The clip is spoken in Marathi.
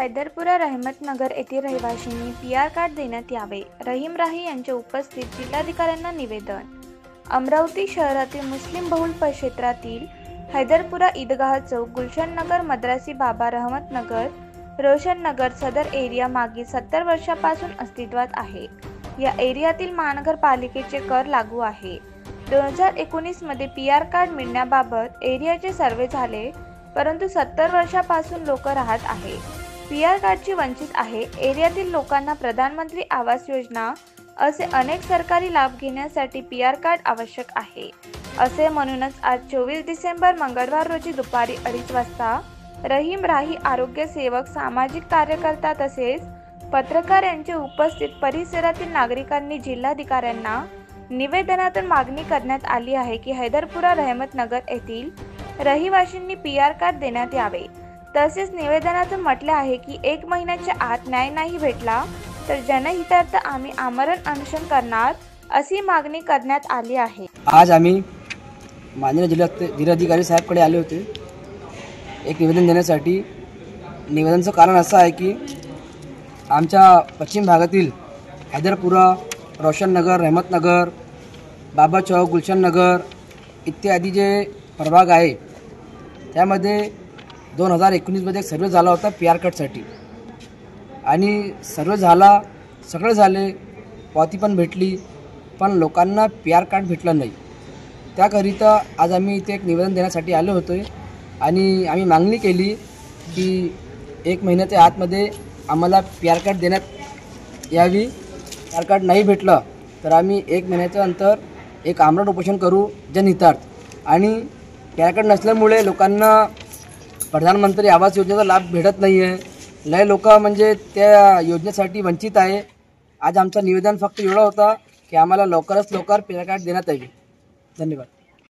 हैदरपुरा रहमतनगर येथील रहिवाशांनी पीआर कार्ड देण्यात यावे. रहीम राही यांच्या उपस्थित जिल्हाधिकाऱ्यांना निवेदन. अमरावती शहरातील मुस्लिम बहुल क्षेत्रातील हैदरपुरा ईदगाह चौक, गुलशन नगर, मद्रासी बाबा, रहमतनगर, रोशन नगर सदर एरिया मागील 70 वर्षापासून अस्तित्वात आहे. या एरियातील महानगरपालिकेचे कर लागू आहे. 2019 मध्ये पीआर कार्ड मिळण्याबाबत एरियाचे सर्वे झाले, परंतु 70 वर्षापासून लोक राहत आहे. पीआर कार्डची वंचित आहे. एरियातील लोकांना प्रधानमंत्री आवास योजना असे अनेक सरकारी लाभ घेण्यासाठी पीआर कार्ड आवश्यक आहे. असे म्हणूनच आज 24 डिसेंबर मंगळवार रोजी दुपारी 2:30 वाजता रहीम राही आरोग्य सेवक, सामाजिक कार्यकर्ता तसेच पत्रकार यांच्या उपस्थित परिसरातील नागरिकांनी जिल्हाधिकाऱ्यांना निवेदनातून मागणी करण्यात आली आहे की हैदरपुरा रहमतनगर येथील रहिवाशांनी पीआर कार्ड देण्यात यावे. तसेच निवेदनातून म्हटले आहे की 1 महिन्याच्या आत न्याय नाही भेटला तर जनहितार्थ आम्ही आमरण अनशन करणार अशी मागणी करण्यात आली आहे. आज आम्ही माननीय जिल्हाधिकारी साहेबकडे आले होते एक निवेदन देण्यासाठी. निवेदनाचं कारण असं आहे की आमच्या पश्चिम भागातील हैदरपुरा, रोशन नगर, रहमतनगर, बाबा चौक, गुलशन नगर इत्यादी जे प्रभाग आहे त्यामध्ये 2019मध्ये एक सर्वे झाला होता पीआर कार्डसाठी आणि सर्वे झाला, सगळं झाले, पावती पण भेटली, पण लोकांना पीआर कार्ड भेटलं नाही. त्याकरिता आज आम्ही इथे एक निवेदन देण्यासाठी आलो होतो आणि आम्ही मागणी केली की 1 महिन्याच्या आतमध्ये आम्हाला पीआर कार्ड देण्यात यावी. पीआर कार्ड नाही भेटलं तर आम्ही 1 महिन्याच्या नंतर एक आमरण उपोषण करू जनहितार्थ. आणि पीआर कार्ड नसल्यामुळे लोकांना प्रधानमंत्री आवास योजनेचा लाभ भेटत नाही आहे. लय लोक म्हणजे त्या योजनेसाठी वंचित आहे. आज आमचं निवेदन फक्त एवढं होता की आम्हाला लवकरात लवकर पीआर कार्ड देण्यात यावे. धन्यवाद.